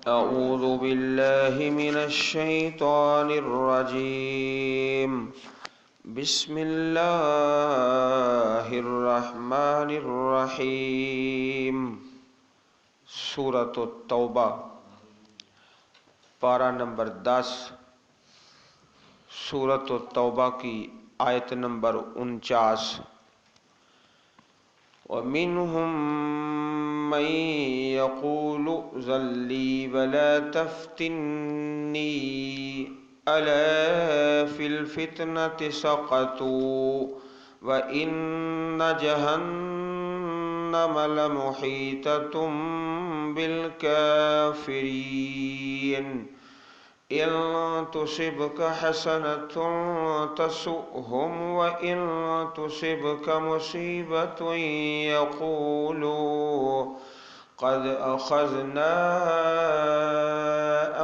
أعوذ بالله من الشيطان الرجيم بسم الله الرحمن الرحیم۔ سورۃ التوبہ پارہ نمبر 10، سورۃ التوبہ کی آیت نمبر 49۔ وَمِنْهُمْ مَنْ يَقُولُ ائْذَنْ لِي وَلَا تَفْتِنِّي أَلَا فِي الْفِتْنَةِ سَقَطُوا وَإِنَّ جَهَنَّمَ لَمُحِيطَةٌ بِالْكَافِرِينَ إِن تُصِبْكَ حَسَنَةٌ تَسُؤْهُمْ وَإِن تُصِبْكَ مُصِيبَةٌ يَقُولُوا قَدْ أَخَذْنَا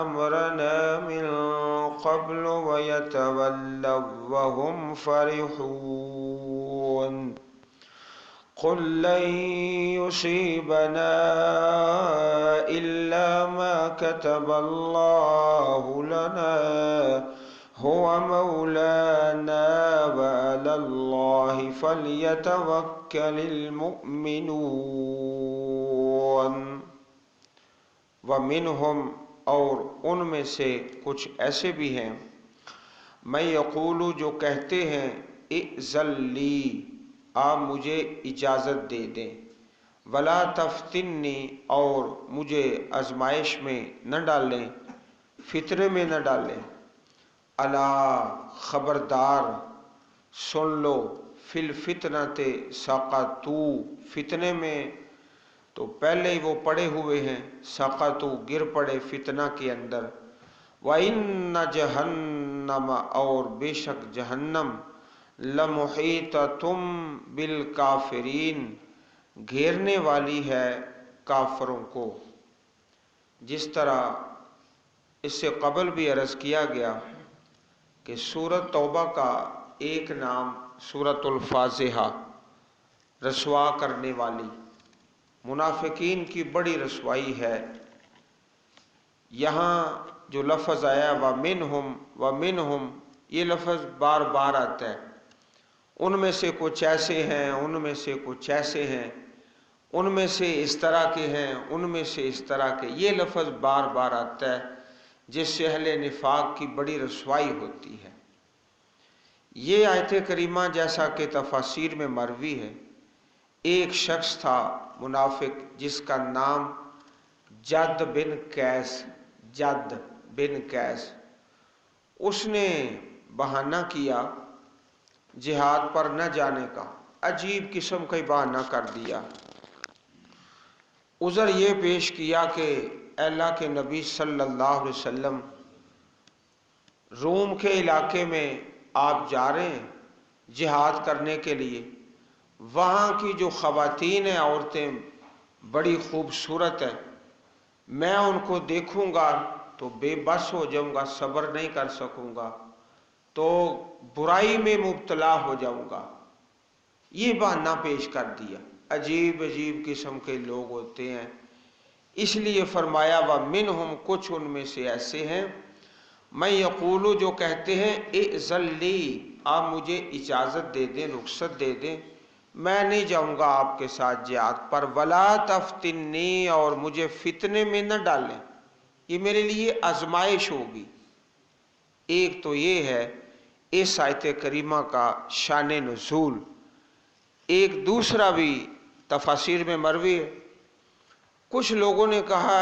أَمْرَنَا مِنْ قَبْلُ وَيَتَوَلَّوْا وَهُمْ فَرِحُونَ قُلْ لَنْ يُصِيبَنَا إِلَّا مَا كَتَبَ اللَّهُ لَنَا هُوَ مَوْلَانَا وَعَلَى اللَّهِ فَلْيَتَوَكَّلِ الْمُؤْمِنُونَ۔ وَمِنْهُمْ، اور ان میں سے کچھ ایسے بھی ہیں، میں یقول، جو کہتے ہیں، ائذن لی، آپ مجھے اجازت دے دیں، ولا تفتنی، اور مجھے آزمائش میں نہ ڈالیں، فتنے میں نہ ڈالیں، الا، خبردار، سن لو، فی الفتنۃ سقطوا، فتنے میں تو پہلے ہی وہ پڑے ہوئے ہیں، سقطوا، گر پڑے فتنہ کے اندر، وَإِنَّ جَهَنَّمَ، اور بے شک جہنم، لَمُحِيطَةٌ بِالْكَافِرِينَ، گھیرنے والی ہے کافروں کو۔ جس طرح اس سے قبل بھی عرض کیا گیا کہ سورۃ توبہ کا ایک نام سورۃ الفاضحہ، رسوا کرنے والی، منافقین کی بڑی رسوائی ہے۔ یہاں جو لفظ آیا وَمِنْهُمْ وَمِنْهُمْ، یہ لفظ بار بار آتا ہے، ان میں سے کچھ ایسے ہیں، ان میں سے کچھ ایسے ہیں، ان میں سے اس طرح کے ہیں، ان میں سے اس طرح کے، یہ لفظ بار بار آتا ہے، جس سے اہل نفاق کی بڑی رسوائی ہوتی ہے۔ یہ آیت کریمہ جیسا کہ تفاسیر میں مروی ہے، ایک شخص تھا منافق جس کا نام جد بن قیس، جد بن قیس، اس نے بہانہ کیا جہاد پر نہ جانے کا، عجیب قسم کا بہانہ کر دیا، عذر یہ پیش کیا کہ اے اللہ کے نبی صلی اللہ علیہ وسلم، روم کے علاقے میں آپ جا رہے ہیں جہاد کرنے کے لیے، وہاں کی جو خواتین ہیں، عورتیں بڑی خوبصورت ہیں، میں ان کو دیکھوں گا تو بے بس ہو جاؤں گا، صبر نہیں کر سکوں گا، تو برائی میں مبتلا ہو جاؤں گا، یہ بہانہ پیش کر دیا۔ عجیب عجیب قسم کے لوگ ہوتے ہیں، اس لیے فرمایا وَمِنْهُمْ، کچھ ان میں سے ایسے ہیں، میں یقول، جو کہتے ہیں ائذن لی، آپ مجھے اجازت دے دیں، رخصت دے دیں، میں نہیں جاؤں گا آپ کے ساتھ جہاد پر، ولا تفتنی، اور مجھے فتنے میں نہ ڈالیں، یہ میرے لیے آزمائش ہوگی۔ ایک تو یہ ہے اس آیت کریمہ کا شان نزول، ایک دوسرا بھی تفاسیر میں مروی ہے، کچھ لوگوں نے کہا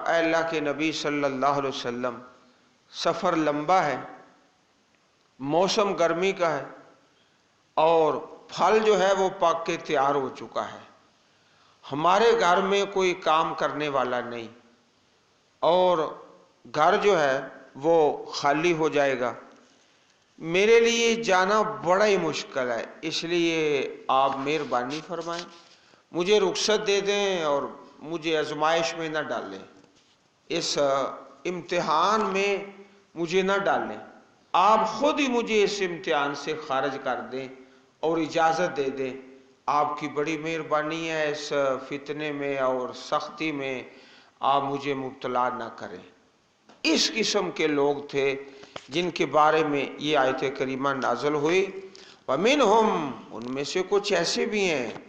اے اللہ کے نبی صلی اللہ علیہ وسلم، سفر لمبا ہے، موسم گرمی کا ہے، اور پھل جو ہے وہ پک کے تیار ہو چکا ہے، ہمارے گھر میں کوئی کام کرنے والا نہیں، اور گھر جو ہے وہ خالی ہو جائے گا، میرے لیے جانا بڑا ہی مشکل ہے، اس لیے آپ مہربانی فرمائیں، مجھے رخصت دے دیں اور مجھے آزمائش میں نہ ڈالیں، اس امتحان میں مجھے نہ ڈالیں، آپ خود ہی مجھے اس امتحان سے خارج کر دیں اور اجازت دے دیں، آپ کی بڑی مہربانی ہے، اس فتنے میں اور سختی میں आप मुझे मुब्तला ना करें। इस किस्म के लोग थे जिनके बारे में ये आयत करीमा नाज़िल हुई। वमिनहुम, उनमें से कुछ ऐसे भी हैं,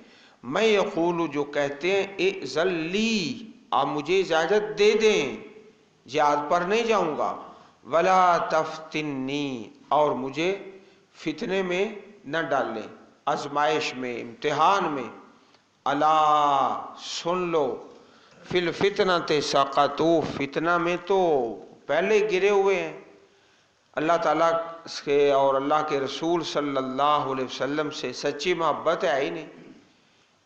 मैं यक़ूलु, जो कहते हैं इज़ल्ली, आप मुझे इजाज़त दे दें, जिहाद पर नहीं जाऊंगा, वला तफ्तिन्नी, और मुझे फितने में न डालें, आजमाइश में, इम्तिहान में। अला, सुन लो, फिल फितनते सक़तू, फितना में तो पहले गिरे हुए हैं। अल्लाह ताला के और अल्लाह के रसूल सल्लल्लाहु अलैहि वसल्लम से सच्ची मोहब्बत है ही नहीं,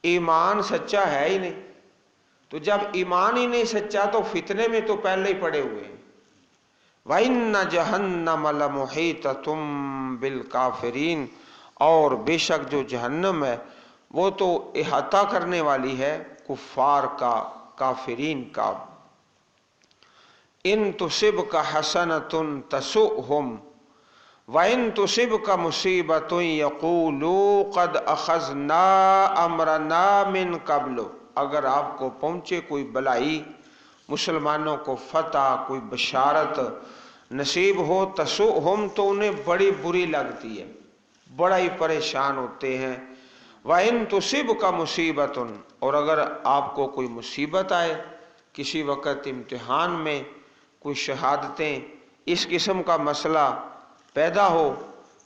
ईमान सच्चा है ही नहीं। तो जब ईमान ही नहीं सच्चा तो फितने में तो पहले ही पड़े हुए हैं। वइन्न जहन्नम लमुहीततुम बिल काफिरीन, और बेशक जो जहन्नम है वो तो इहाता करने वाली है कुफ्फार का, काफिरीन का। इन तुसिबका हसनतुन तसुहुम व इन तुसिबका मुसीबतुन यक़ूलू क़द अख़ज़ना अमरना मिन क़ब्ल, अगर आपको पहुंचे कोई भलाई, मुसलमानों को फतह, कोई बशारत नसीब हो, तसुहुम, तो उन्हें बड़ी बुरी लगती है, बड़ा ही परेशान होते हैं। व इन तुसिबका मुसीबतुन, और अगर आपको कोई मुसीबत आए, किसी वक़्त इम्तिहान में कोई शहादतें, इस किस्म का मसला पैदा हो,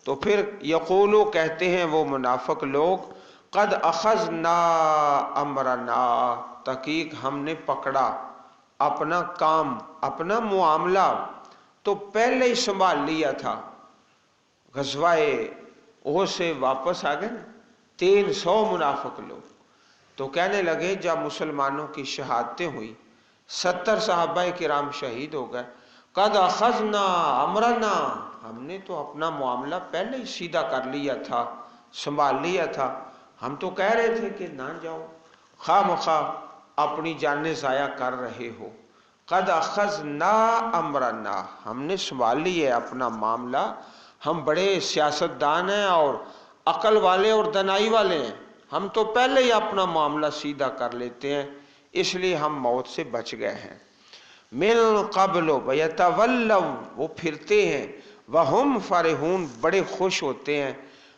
तो फिर यक़ूलू, कहते हैं वो मुनाफिक लोग, क़द अख़ज़ना अमरना, तहक़ीक़ हमने पकड़ा अपना काम, अपना मुआमला तो पहले ही संभाल लिया था। ग़ज़वाए ओहद से वापस आ गए ना 300 मुनाफिक लोग, तो कहने लगे जब मुसलमानों की शहादतें हुई, 70 सहाबाए किराम शहीद हो गए, क़द अख़ज़ना अमरना, हमने तो अपना मामला पहले ही सीधा कर लिया था, संभाल लिया था। हम तो कह रहे थे कि ना जाओ, खामखा अपनी जानें ज़ाया कर रहे हो। क़द अख़ज़ना अमरना, हमने संभाल लिया अपना मामला, हम बड़े सियासतदान हैं और अकल वाले और दनाई वाले हैं, हम तो पहले ही अपना मामला सीधा कर लेते हैं, इसलिए हम मौत से बच गए हैं। मिन क़ब्ल यतवल्लव, वो फिरते हैं, वहुम फ़रिहून, बड़े खुश होते हैं,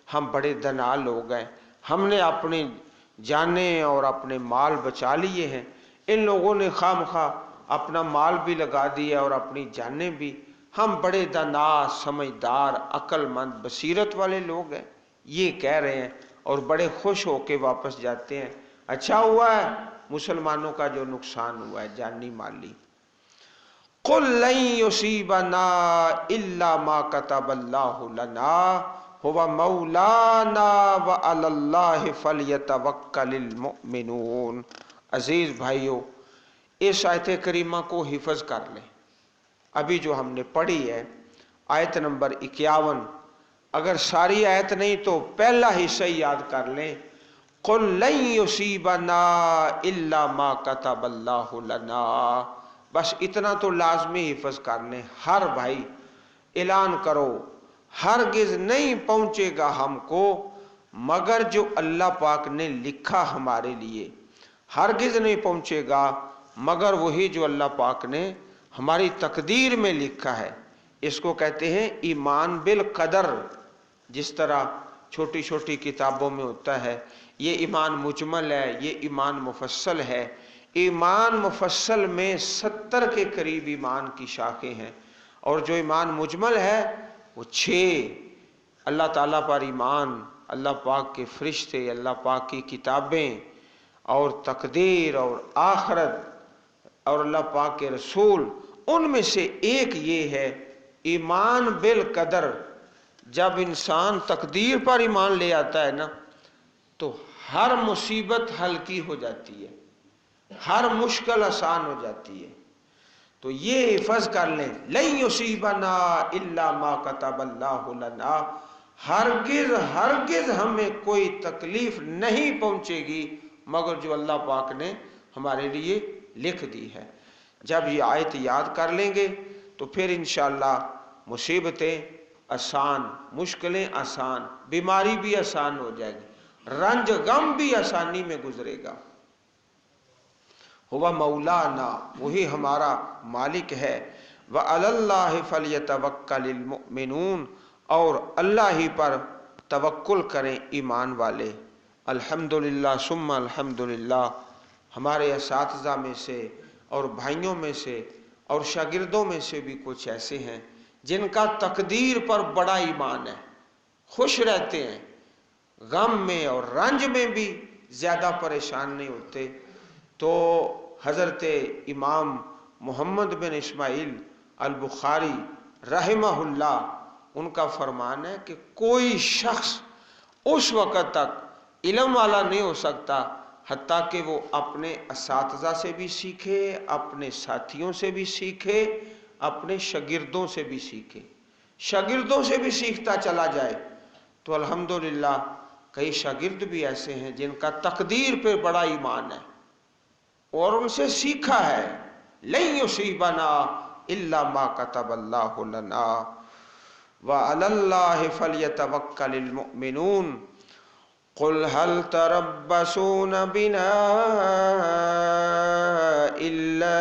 हम बड़े दना लोग हैं, हमने अपने जाने और अपने माल बचा लिए हैं। इन लोगों ने खामखा अपना माल भी लगा दिया और अपनी जानें भी। हम बड़े दना, समझदार, अक्लमंद, बसीरत वाले लोग हैं, ये कह रहे हैं और बड़े खुश होके वापस जाते हैं। अच्छा हुआ है मुसलमानों का जो नुकसान हुआ है जानी माली। कुल लन युसीबना इल्ला मा कतबल्लाहु लना हुवा मौलाना व अलल्लाहि फलयतवक्कलिल मुमिनून। अजीज भाइयों, इस आयत करीमा को हिफज कर लें। अभी जो हमने पढ़ी है आयत नंबर 51, अगर सारी आयत नहीं तो पहला हिस्सा याद कर लें। कुल लन युसीबना इल्ला मा कतबल्लाहु लना, बस इतना तो लाजमी हिफज कर लें। हर भाई ऐलान करो, हरगिज नहीं पहुंचेगा हमको मगर जो अल्लाह पाक ने लिखा हमारे लिए, हरगिज नहीं पहुंचेगा मगर वही जो अल्लाह पाक ने हमारी तकदीर में लिखा है। इसको कहते हैं ईमान बिल कदर। जिस तरह छोटी छोटी किताबों में होता है, ये ईमान मुजमल है, ये ईमान मुफस्सल है। ईमान मुफस्सल में 70 के करीब ईमान की शाखें हैं और जो ईमान मुजमल है वो 6। अल्लाह ताला पर ईमान, अल्लाह पाक के फरिश्ते, अल्लाह पाक की किताबें और तकदीर और आखरत और अल्लाह पाक के रसूल, उनमें से एक ये है ईमान बिल कदर। जब इंसान तकदीर पर ईमान ले आता है ना, तो हर मुसीबत हल्की हो जाती है, हर मुश्किल आसान हो जाती है। तो ये हिफज कर लें, लन युसीबना इल्ला मा कतबल्लाहु लना, हरगिज हरगिज हमें कोई तकलीफ नहीं पहुंचेगी मगर जो अल्लाह पाक ने हमारे लिए लिख दी है। जब ये आयत याद कर लेंगे तो फिर इंशाअल्लाह मुसीबतें आसान, मुश्किलें आसान, बीमारी भी आसान हो जाएगी, रंज गम भी आसानी में गुजरेगा। हुवा मौलाना, वही हमारा मालिक है। व अलल्लाहि फलयतवक्कलिल मुमिनून, और अल्लाह ही पर तवक्कुल करें ईमान वाले। अल्हम्दुलिल्लाह सुम्मा अल्हम्दुलिल्लाह, हमारे असातिज़ा में से और भाइयों में से और शागिर्दों में से भी कुछ ऐसे हैं जिनका तकदीर पर बड़ा ईमान है, खुश रहते हैं, गम में और रंज में भी ज़्यादा परेशान नहीं होते। तो हज़रत इमाम मोहम्मद बिन इस्माइल अल बुखारी रहमहुल्लाह, उनका फरमान है कि कोई शख्स उस वक़्त तक इल्म वाला नहीं हो सकता हत्ता कि वो अपने असातिज़ा से भी सीखे, अपने साथियों से भी सीखे, अपने शागिर्दों से भी सीखे, शागिर्दों से भी सीखता चला जाए। तो अल्हम्दुलिल्लाह कई शागिर्द भी ऐसे हैं जिनका तकदीर पे बड़ा ईमान है और उनसे सीखा है। लन युसीबना इल्ला मा कतबल्लाहु लना व अलल्लाहि फलयतवक्कलिल मुमिनून। कुल हल तरब्बसून बिना इल्ला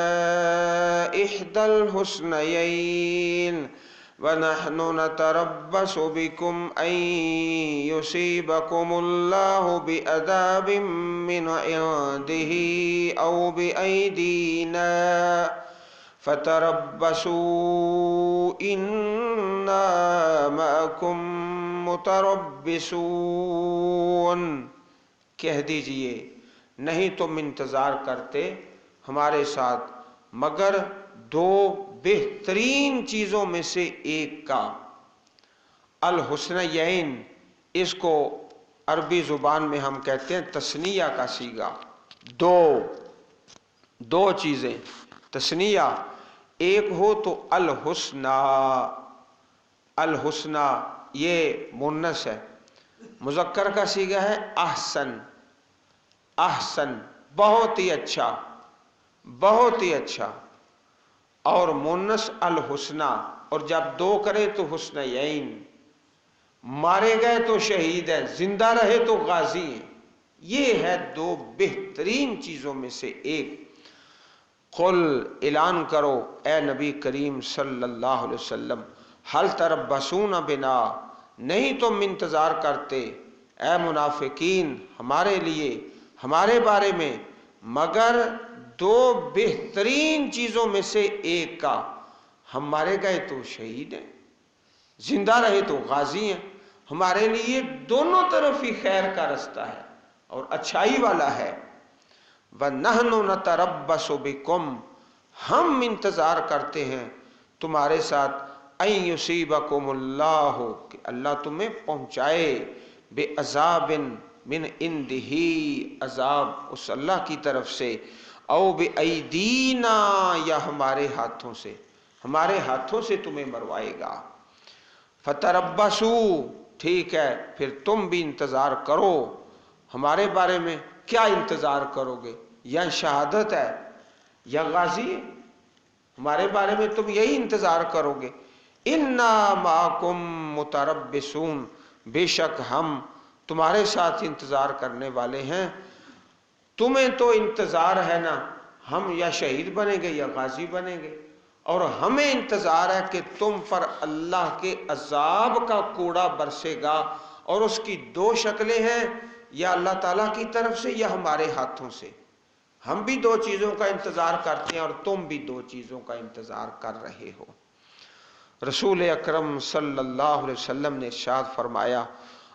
इह्दल हुस्नयैन व नहनु नतरब्बसु बिकुम अन युसीबकुमुल्लाहु बिअदाबिम मिन इंदिही औ बिअयदीना फतरब्बसू इन्ना मअकुम मुतरब्बिसून। कह दीजिए नहीं तुम इंतजार करते हमारे साथ मगर दो बेहतरीन चीजों में से एक का। अल हुस्नयैन, इसको अरबी जुबान में हम कहते हैं तस्निया का सीगा। दो चीजें तस्निया, एक हो तो अल हुस्ना, अल हुस्ना ये मुन्नस है, मुज़क्कर का सीगा है अहसन, अहसन बहुत ही अच्छा, बहुत ही अच्छा। और मुन्नस अल हुस्ना, और जब दो करे तो हुस्नयैन। मारे गए तो शहीद है, जिंदा रहे तो गाजी है। ये है दो बेहतरीन चीजों में से एक। कुल ऐलान करो ए नबी करीम सल्लल्लाहु अलैहि वसल्लम, हल तरब्बसून बिना, नहीं तुम इंतजार करते ए मुनाफिकीन हमारे लिए, हमारे बारे में, मगर दो बेहतरीन चीजों में से एक का। हम मारे गए तो शहीद हैं, जिंदा रहे तो गाजी हैं। हमारे लिए दोनों तरफ ही खैर का रास्ता है और अच्छाई वाला है। व नहनु नतरब्बसु बिकुम, हम इंतजार करते हैं तुम्हारे साथ, अन युसीबकुमुल्लाहु, कि अल्लाह तुम्हें पहुंचाए, बेअज़ाबिन मिन इंदिही, अजाब उस अल्लाह की तरफ से, औ बिअयदीना, या हमारे हाथों से, हमारे हाथों से तुम्हें मरवाएगा। फतरब्बसू, ठीक है फिर तुम भी इंतजार करो। हमारे बारे में क्या इंतजार करोगे? या शहादत है या गाजी है, हमारे बारे में तुम यही इंतजार करोगे। इन्ना माकुम मुतरब्बिसून, बेशक हम तुम्हारे साथ इंतजार करने वाले हैं। तुम्हें तो इंतजार है ना, हम या शहीद बनेंगे या गाजी बनेंगे, और हमें इंतजार है कि तुम पर अल्लाह के अजाब का कूड़ा बरसेगा। और उसकी दो शक्लें हैं, या अल्लाह ताला की तरफ से या हमारे हाथों से। हम भी दो चीजों का इंतजार करते हैं और तुम भी दो चीजों का इंतजार कर रहे हो। रसूल अकरम सल्लल्लाहु अलैहि वसल्लम ने इरशाद फरमाया,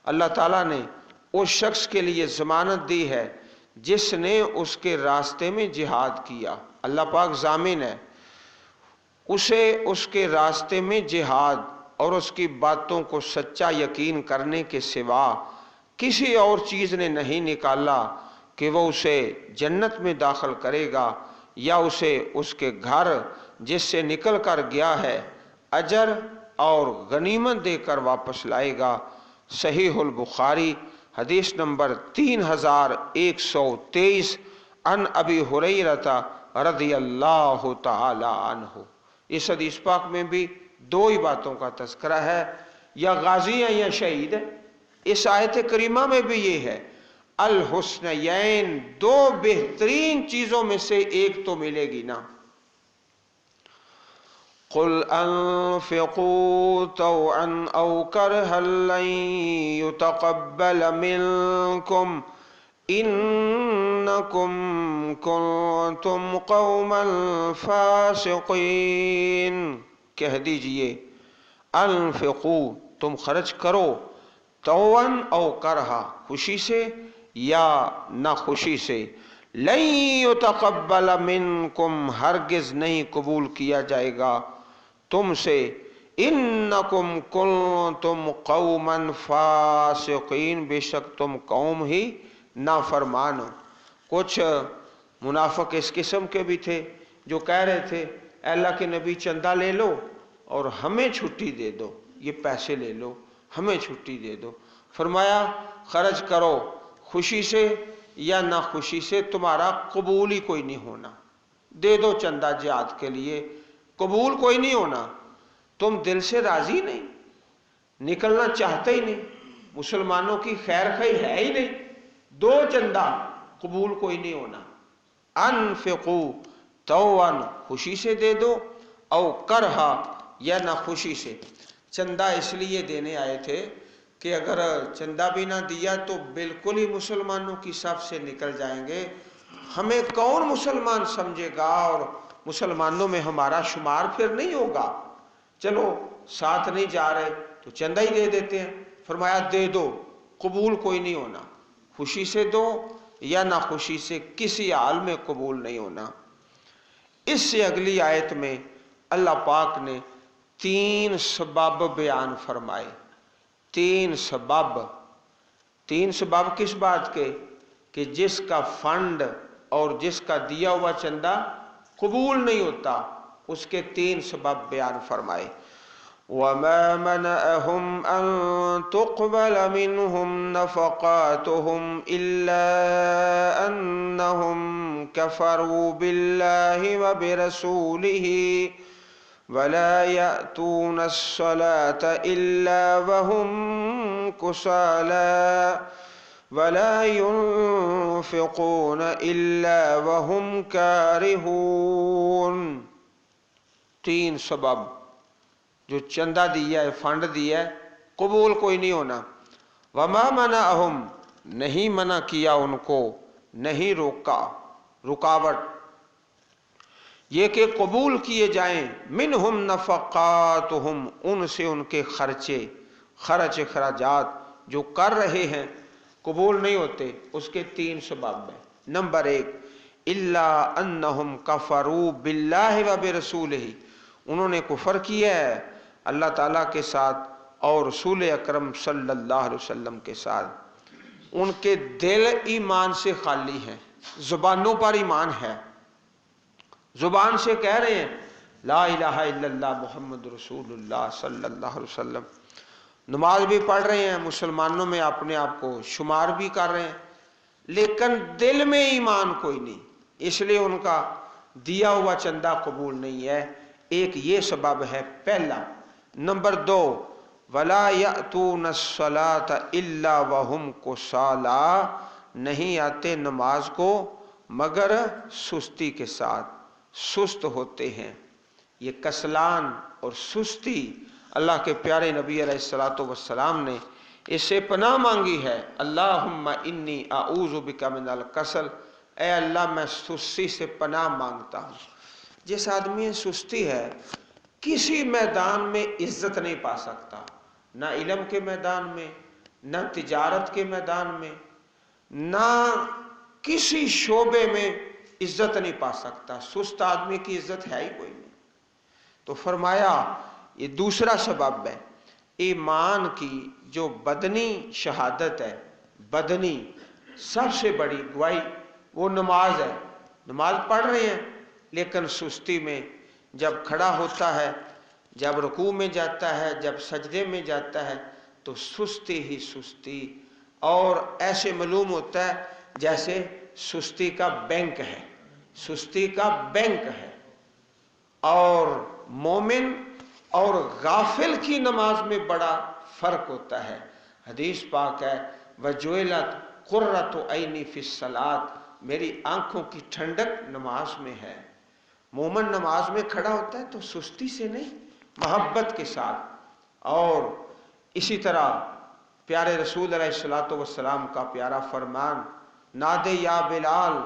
अल्लाह ताला ने उस शख्स के लिए जमानत दी है जिसने उसके रास्ते में जिहाद किया। अल्लाह पाक जामिन है, उसे उसके रास्ते में जिहाद और उसकी बातों को सच्चा यकीन करने के सिवा किसी और चीज ने नहीं निकाला कि वो उसे जन्नत में दाखिल करेगा या उसे उसके घर जिससे निकल कर गया है अजर और गनीमत देकर वापस लाएगा। सहीहुल बुखारी हदीस नंबर 3123, अन अबी हुरैरा रज़ियल्लाहु ताला अन्हु। इस हदीस पाक में भी दो ही बातों का तज़किरा है, या गाजी है या शहीद है। इस आयत करीमा में भी ये है, अलहुस्नयैन, दो बेहतरीन चीजों में से एक तो मिलेगी ना। कुल अनफिकू तौअन औ करहन लन युतक़ब्बल मिनकुम इन्नकुम कुंतुम कौमन फासिकीन। कह दीजिए अनफिकू, तुम खर्च करो, तौअन औ करहा, खुशी से या ना खुशी से, लन युतक़ब्बल मिनकुम, हरगिज नहीं कबूल किया जाएगा तुमसे, इन्नकुम कुंतुम कौमन फासिकीन, बेशक तुम कौम ही नाफरमान हो। कुछ मुनाफिक इस किस्म के भी थे जो कह रहे थे अल्लाह के नबी चंदा ले लो और हमें छुट्टी दे दो, ये पैसे ले लो हमें छुट्टी दे दो। फरमाया खर्च करो खुशी से या ना खुशी से, तुम्हारा कबूल ही कोई नहीं होना। दे दो चंदा जिहाद के लिए, कबूल कोई नहीं होना। तुम दिल से राजी नहीं, निकलना चाहते ही नहीं, मुसलमानों की खैर खई है ही नहीं, दो चंदा, कबूल कोई नहीं होना। अनफिकू तौअन, खुशी से दे दो, औ करहा, या ना खुशी से। चंदा इसलिए देने आए थे कि अगर चंदा भी ना दिया तो बिल्कुल ही मुसलमानों की सफ से निकल जाएंगे, हमें कौन मुसलमान समझेगा और मुसलमानों में हमारा शुमार फिर नहीं होगा। चलो साथ नहीं जा रहे तो चंदा ही दे देते हैं। फरमाया दे दो, कबूल कोई नहीं होना, खुशी से दो या ना खुशी से, किसी हाल में कबूल नहीं होना। इससे अगली आयत में अल्लाह पाक ने तीन सबब बयान फरमाए। तीन सबब किस बात के? कि जिसका फंड और जिसका दिया हुआ चंदा कबूल नहीं होता, उसके तीन सबब बयान फरमाए। वमा मनअहुम अन तुक़बल मिनहुम नफ़क़ातुहुम इल्ला अन्नहुम कफ़रू बिल्लाहि व बिरसूलिही वला यअतूनस्सलात इल्ला वहुम कुसाला वला युनफ़िक़ून इल्ला वहुम कारिहून। तीन सबब, जो चंदा दिया है, फंड दिया है, कबूल कोई नहीं होना। वमा मनअहुम, नहीं मना किया उनको, नहीं रोका, रुकावट ये कि कबूल किए जाएं, मिनहुम नफ़क़ातुहुम, उनसे उनके खर्चे, खराजात जो कर रहे हैं कबूल नहीं होते। उसके तीन सबब हैं। नंबर एक, इल्ला अन्नहुम कफरू बिल्लाहि व बिरसूलिही, उन्होंने कुफर किया है अल्लाह ताला के साथ और रसूल अकरम सल्लल्लाहु अलैहि वसल्लम के साथ। उनके दिल ईमान से खाली हैं, जुबानों पर ईमान है, जुबान से कह रहे हैं ला इलाहा इल्लल्लाह मुहम्मद रसूलुल्लाह सल्लल्लाहु अलैहि वसल्लम, नमाज भी पढ़ रहे हैं, मुसलमानों में अपने आप को शुमार भी कर रहे हैं, लेकिन दिल में ईमान कोई नहीं, इसलिए उनका दिया हुआ चंदा कबूल नहीं है। एक ये सबब है पहला। नंबर दो, वला यअतूनस्सलात इल्ला वहुम कुसाला, नहीं आते नमाज को मगर सुस्ती के साथ, सुस्त होते हैं। ये कसलान और सुस्ती अल्लाह के प्यारे नबी अलैहिस्सलातु वस्सलाम ने इससे पनाह मांगी है। अल्लाहुम्मा इन्नी आऊज़ु बिका मिनल कसल, ए अल्लाह मैं सुस्ती से पनाह मांगता हूँ। जिस आदमी में सुस्ती है किसी मैदान में इज्जत नहीं पा सकता, ना इल्म के मैदान में, ना तिजारत के मैदान में, ना किसी शोबे में इज्जत नहीं पा सकता। सुस्त आदमी की इज्जत है ही कोई नहीं। तो फरमाया ये दूसरा सबब है। ईमान की जो बदनी शहादत है, बदनी सबसे बड़ी गवाही वो नमाज है। नमाज पढ़ रहे हैं लेकिन सुस्ती में, जब खड़ा होता है, जब रुकू में जाता है, जब सजदे में जाता है तो सुस्ती ही सुस्ती, और ऐसे मालूम होता है जैसे सुस्ती का बैंक है, सुस्ती का बैंक है। और मोमिन और गाफिल की नमाज में बड़ा फर्क होता है। हदीस पाक है वजुइलत قرۃ عینی فی الصلاۃ، میری آنکھوں کی ٹھنڈک نماز میں ہے۔ مومن نماز میں کھڑا ہوتا ہے تو سستی سے نہیں، محبت کے ساتھ۔ اور اسی طرح پیارے رسول علیہ الصلوۃ والسلام کا پیارا فرمان، نادے یا بلال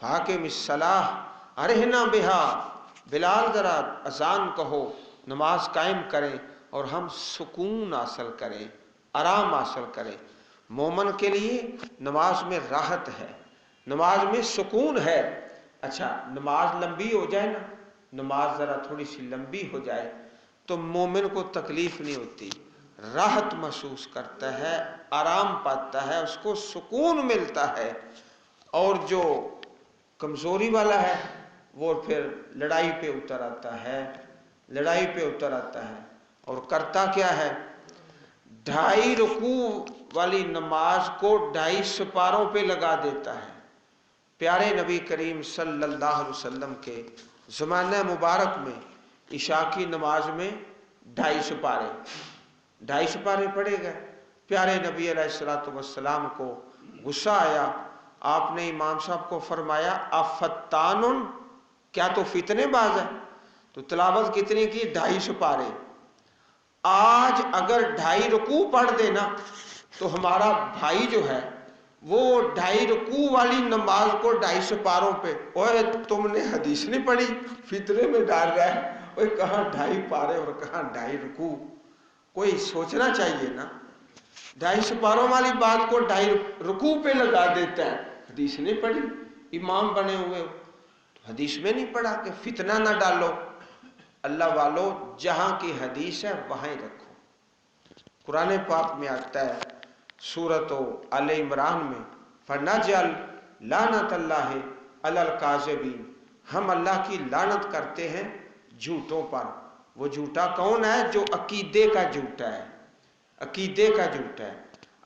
فاقم الصلاۃ ارہنا بہا، بلال ذرا اذان کہو، نماز قائم کریں اور ہم سکون حاصل کریں، آرام حاصل کریں۔ مومن کے لیے نماز میں راحت ہے، نماز میں سکون ہے۔ اچھا نماز لمبی ہو جائے نا، نماز ذرا تھوڑی سی لمبی ہو جائے تو مومن کو تکلیف نہیں ہوتی، راحت محسوس کرتا ہے، آرام پاتا ہے، اس کو سکون ملتا ہے۔ اور جو کمزوری والا ہے وہ پھر لڑائی پہ اتر آتا ہے، لڑائی پہ اتر آتا ہے اور کرتا کیا ہے، 2.5 رکوع والی نماز کو 2.5 سپاروں پہ لگا دیتا ہے۔ پیارے نبی کریم صلی اللہ علیہ وسلم کے زمانہ مبارک میں عشاء کی نماز میں 2.5 سپارے، 2.5 سپارے پڑھے گئے۔ پیارے نبی علیہ الصلوۃ والسلام کو غصہ آیا، آپ نے امام صاحب کو فرمایا افتان، کیا تو فتنے باز ہے؟ تو تلاوت کتنی کی؟ 2.5 سپارے۔ آج اگر 2.5 رکوع پڑھ دینا تو ہمارا بھائی جو ہے وہ 2.5 رکوع والی نماز کو 2.5 سپاروں پہ، اوے تم نے حدیث نہیں پڑھی، فتنے میں ڈال رہا ہے، اوے کہاں 2.5 پارے اور کہاں 2.5 رکوع، کوئی سوچنا چاہیے نا۔ 2.5 سپاروں والی بات کو 2.5 رکوع پہ لگا دیتا ہے، حدیث نہیں پڑھی، امام بنے ہوئے تو حدیث میں نہیں پڑھا کہ فتنہ نہ ڈالو۔ اللہ والو جہاں کی حدیث ہے وہاں ہی رکھو۔ قرآن پاک میں آتا ہے سورۃ آل عمران میں، فَنَجْعَلْ لَعْنَتَ اللَّهِ عَلَى الْكَاذِبِينَ، ہم اللہ کی لعنت کرتے ہیں جھوٹوں پر۔ وہ جھوٹا کون ہے؟ جو عقیدے کا جھوٹا ہے، عقیدے کا جھوٹا ہے۔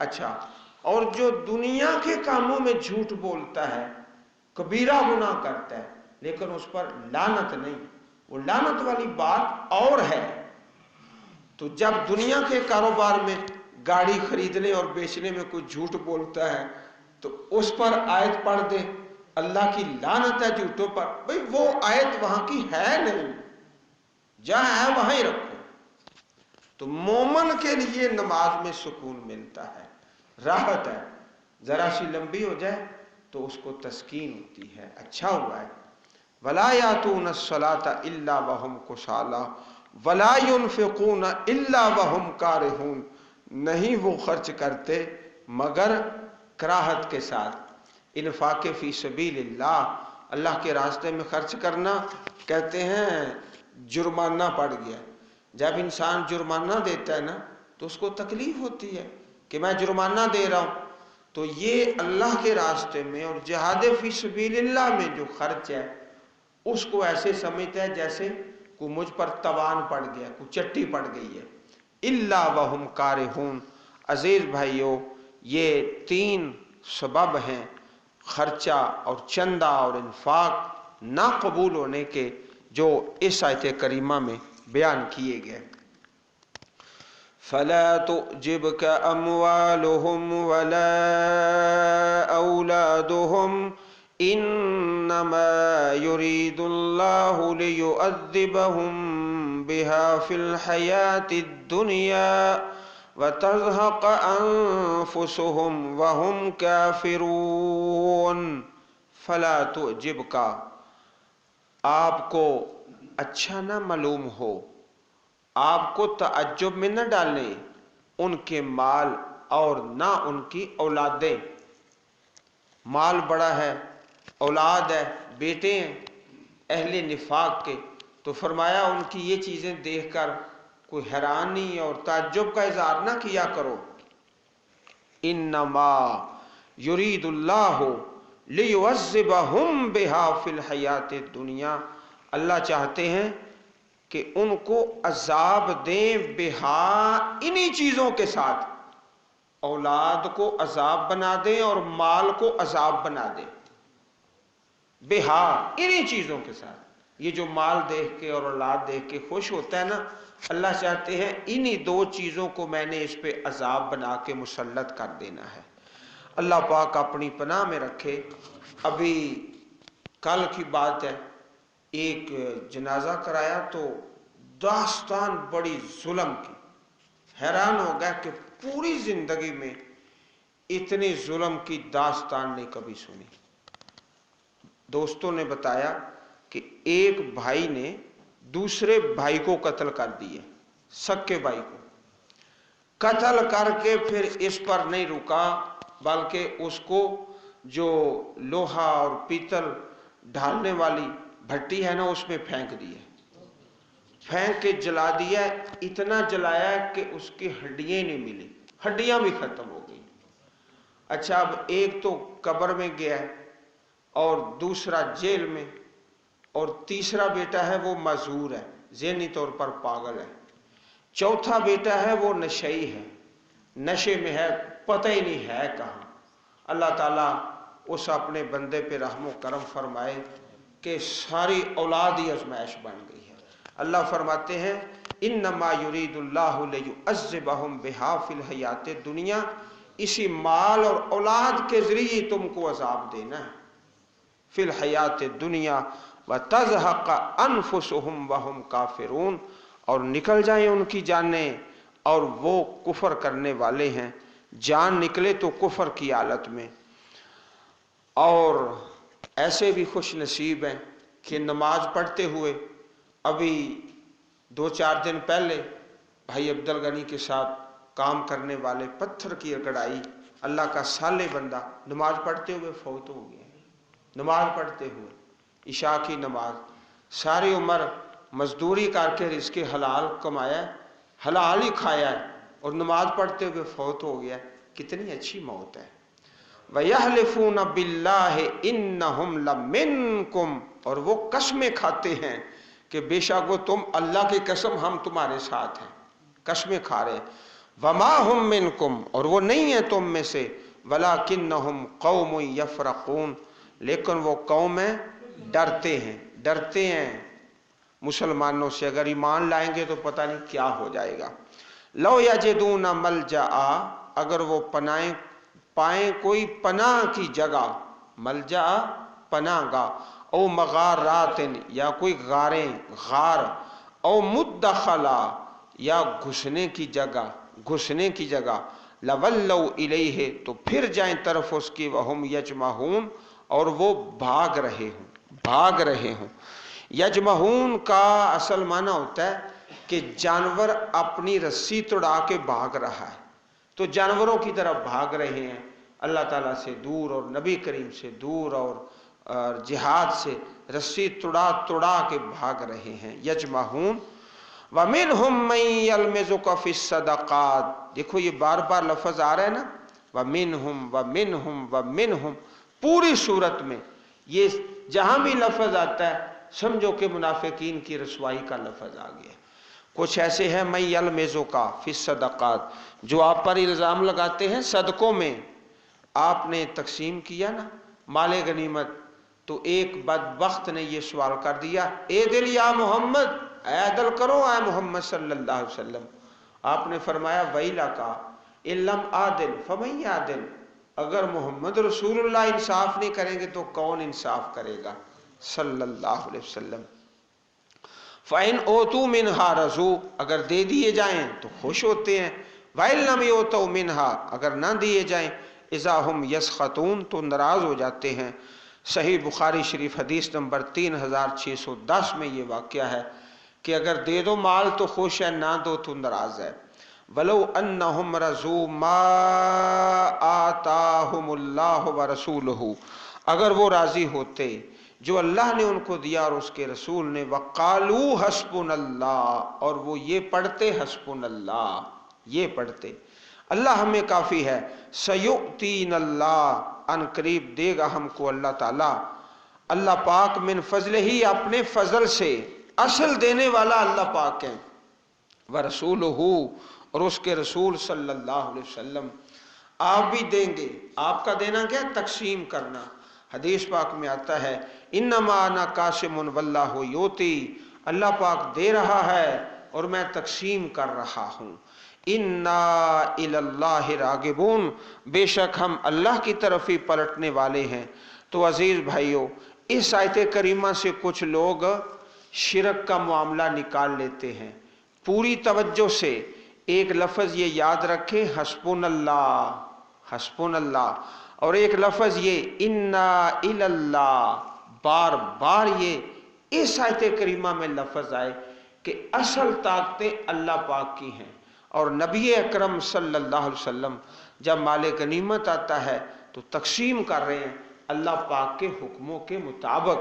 اچھا اور جو دنیا کے کاموں میں جھوٹ بولتا ہے، کبیرہ گناہ کرتا ہے لیکن اس پر لعنت نہیں، وہ لعنت والی بات اور ہے۔ تو جب دنیا کے کاروبار میں گاڑی خریدنے اور بیچنے میں کوئی جھوٹ بولتا ہے تو اس پر آیت پڑھ دے اللہ کی لعنت ہے جھوٹوں پر، بھئی وہ آیت وہاں کی ہے نہیں، جہاں ہے وہاں ہی رکھو۔ تو مومن کے لیے نماز میں سکون ملتا ہے، راحت ہے، ذرا سی لمبی ہو جائے تو اس کو تسکین ہوتی ہے، اچھا ہوا ہے۔ وَلَا يَأْتُونَ الصَّلَاةَ إِلَّا وَهُمْ كُسَالَىٰ وَلَا يُنْفِقُونَ إِلَّا وَهُمْ كَارِهُونَ، نہیں وہ خرچ کرتے مگر کراہت کے ساتھ۔ انفاق فی سبیل اللہ، اللہ کے راستے میں خرچ کرنا، کہتے ہیں جرمانہ پڑ گیا۔ جب انسان جرمانہ دیتا ہے نا تو اس کو تکلیف ہوتی ہے کہ میں جرمانہ دے رہا ہوں، تو یہ اللہ کے راستے میں اور جہاد فی سبیل اللہ میں جو خرچ ہے اس کو ایسے سمجھتا ہے جیسے کوئی مجھ پر توان پڑ گیا، کوئی چٹی پڑ گئی ہے۔ الا وہم کارہون، عزیز بھائیو یہ 3 سبب ہیں خرچہ اور چندہ اور انفاق نہ قبول ہونے کے جو اس آیت کریمہ میں بیان کیے گئے۔ فَلَا تُعْجِبْكَ أَمْوَالُهُمْ وَلَا أَوْلَادُهُمْ إِنَّمَا يُرِيدُ اللَّهُ لِيُعَذِّبَهُمْ بِهَا فِي الْحَيَاةِ الدُّنْيَا وَتَزْهَقَ أَنفُسُهُمْ وَهُمْ كَافِرُونَ۔ فَلَا تُعْجِبْكَ، آپ کو اچھا نہ معلوم ہو، آپ کو تعجب میں نہ ڈالیں ان کے مال اور نہ ان کی اولادیں۔ مال بڑا ہے، اولاد ہے، بیٹے ہیں اہل نفاق کے، تو فرمایا ان کی یہ چیزیں دیکھ کر کوئی حیرانی اور تعجب کا اظہار نہ کیا کرو۔ انما یرید اللہ لیعذبہم بہا فی الحیات الدنیا، اللہ چاہتے ہیں کہ ان کو عذاب دیں بہا، انہی چیزوں کے ساتھ، اولاد کو عذاب بنا دیں اور مال کو عذاب بنا دیں، بہا انہی چیزوں کے ساتھ۔ یہ جو مال دیکھ کے اور اولاد دیکھ کے خوش ہوتا ہے نا، اللہ چاہتے ہیں انہی 2 چیزوں کو میں نے اس پہ عذاب بنا کے مسلط کر دینا ہے۔ अल्लाह पाक अपनी पनाह में रखे। अभी कल की बात है, एक जनाजा कराया तो दास्तान बड़ी जुल्म की। हैरान हो गया कि पूरी जिंदगी में इतनी जुल्म की दास्तान नहीं कभी सुनी। दोस्तों ने बताया कि एक भाई ने दूसरे भाई को कत्ल कर दिए, सक्के भाई को कत्ल करके फिर इस पर नहीं रुका, बल्कि उसको जो लोहा और पीतल ढालने वाली भट्टी है ना, उसमें फेंक दिए। फेंक के जला दिया। इतना जलाया कि उसकी हड्डियां नहीं मिली, हड्डियां भी खत्म हो गई। अच्छा, अब एक तो कब्र में गया है और दूसरा जेल में, और तीसरा बेटा है वो मजूर है, ज़हनी तौर पर पागल है। चौथा बेटा है वो नशई है, नशे में है, पता ही नहीं है कहाँ। अल्लाह ताला उस अपने बंदे पे रहमो करम फरमाए कि सारी औलाद ही आजमाइश बन गई है। अल्लाह फरमाते हैं इन्नमा युरीदुल्लाहु लियुअज़्ज़िबहुम बिहा फिल हयातिद दुनिया, इसी माल और औलाद के जरिए तुमको अजाब देना है। फिल हयातिद दुनिया व तज़हक़ अनफुसुहुम वहुम काफिरून, और निकल जाए उनकी जानें और वो कुफर करने वाले हैं। जान निकले तो कुफर की हालत में। और ऐसे भी खुश नसीब हैं कि नमाज पढ़ते हुए अभी 2-4 दिन पहले भाई अब्दुल गनी के साथ काम करने वाले पत्थर की कढ़ाई, अल्लाह का साले बंदा नमाज पढ़ते हुए फौत हो गया। नमाज पढ़ते हुए इशा की नमाज, सारी उम्र मजदूरी करके रिज़्क़ हलाल कमाया, हलाल ही खाया है, और नमाज पढ़ते हुए फौत हो गया। कितनी अच्छी मौत है। वयहलिफून बिल्लाहि इन्नहुम लमिनकुम, और वो कसमें खाते हैं कि बेशक वो तुम, अल्लाह की कसम हम तुम्हारे साथ हैं, कसमें खा रहे। वमा हुम मिनकुम, और वो नहीं है तुम में से, वलाकिन्नहुम कौम यफरकून, लेकिन वो कौम है डरते हैं, डरते हैं मुसलमानों से। अगर ईमान लाएंगे तो पता नहीं क्या हो जाएगा। लो यजिदून मलजआ, अगर वो पनाएं पाए कोई पनाह की जगह, मलजा पनागा, ओ मगारातिन, या कोई गारें गार, ओ मुद्दखला, या घुसने की जगह, घुसने की जगह, लवल्लौ इलैहि, तो फिर जाएं तरफ उसकी, वहुम यजमहून, और वो भाग रहे हों, भाग रहे हों। यजमहून का असल माना होता है कि जानवर अपनी रस्सी तोड़ा के भाग रहा है, तो जानवरों की तरफ भाग रहे हैं, अल्लाह ताला से दूर और नबी करीम से दूर और जिहाद से रस्सी तुड़ा तुड़ा के भाग रहे हैं। यजमहून व मिनहुम मन यलमिज़ुका फिस सदक़ात, देखो ये बार बार लफ्ज आ रहा है ना, व मिनहुम व मिनहुम व मिनहुम, पूरी सूरत में ये जहां भी लफ्ज आता है समझो कि मुनाफिकीन की रसवाई का लफ्ज आ गया। कुछ ऐसे हैं मन यलमिज़ुका फिस सदक़ात, जो आप पर इल्ज़ाम लगाते हैं सदकों में। आपने तकसीम किया ना माले गनीमत, तो एक बदबख्त ने ये सवाल कर दिया, ए दिल या मोहम्मद, ऐदल करो आए मोहम्मद सल्लल्लाहु अलैहि वसल्लम। आपने फरमाया वैला का इल्लम आदिल फमन आदिल, अगर मोहम्मद रसूलुल्लाह इंसाफ नहीं करेंगे तो कौन इंसाफ करेगा सल्लल्लाहु अलैहि वसल्लम। फ़इन ओतू मिनहा रज़ू, अगर दे दिए जाएं तो खुश होते हैं, वइल्लम योतू मिनहा, अगर ना दिए जाएं, इज़ा हुम यसख़तून, तो नाराज़ हो जाते हैं। सही बुखारी शरीफ हदीस नंबर 3610 में ये वाक़या है कि अगर दे दो माल तो खुश है, ना दो तो नाराज़ है। वलो अन्नहुम रज़ू मा आताहुमुल्लाहु व रसूलुहु, अगर वो राज़ी होते जो अल्लाह ने उनको दिया और उसके रसूल ने, वक़ालू हस्बुनल्लाह, और वो ये पढ़ते हस्बुनल्लाह, ये पढ़ते अल्लाह हमें काफ़ी है, सयुतीनल्लाह, अनकरीब देगा हमको अल्लाह ताला, अल्लाह पाक मिन फजल ही, अपने फजल से, असल देने वाला अल्लाह पाक है, व रसूलुहु, और उसके रसूल सल्लल्लाहु अलैहि वसल्लम। आप भी देंगे, आपका देना क्या, तकसीम करना। हदीस पाक में आता है इन्नमा अना कासिमुन वल्लाहु योती, अल्लाह पाक दे रहा है और मैं तकसीम कर रहा हूँ। इन्ना इलल्लाह रागिबून, बेशक हम अल्लाह की तरफ ही पलटने वाले हैं। तो अजीज भाइयों, इस आयत करीमा से कुछ लोग शिरक का मामला निकाल लेते हैं। पूरी तवज्जो से एक लफ्ज़ ये याद रखें, हस्बुनल्लाह, हस्बुनल्लाह, और एक लफ्ज़ ये इन्ना इलल्लाह, बार बार ये इस आयत करीमा में लफ्ज़ आए कि असल ताकतें अल्लाह पाक की हैं। और नबी अकरम सल्लल्लाहु अलैहि वसल्लम जब माल गनीमत आता है तो तकसीम कर रहे हैं अल्लाह पाक के हुक्मों के मुताबिक।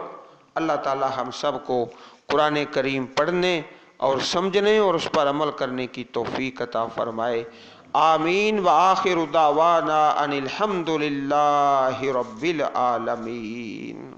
अल्लाह ताला हम सब को कुरान करीम पढ़ने और समझने और उस पर अमल करने की तौफीक अता फरमाए। आमीन। व आखिर दावाना अनिल हम्दुलिल्लाहि रब्बिल आलमीन।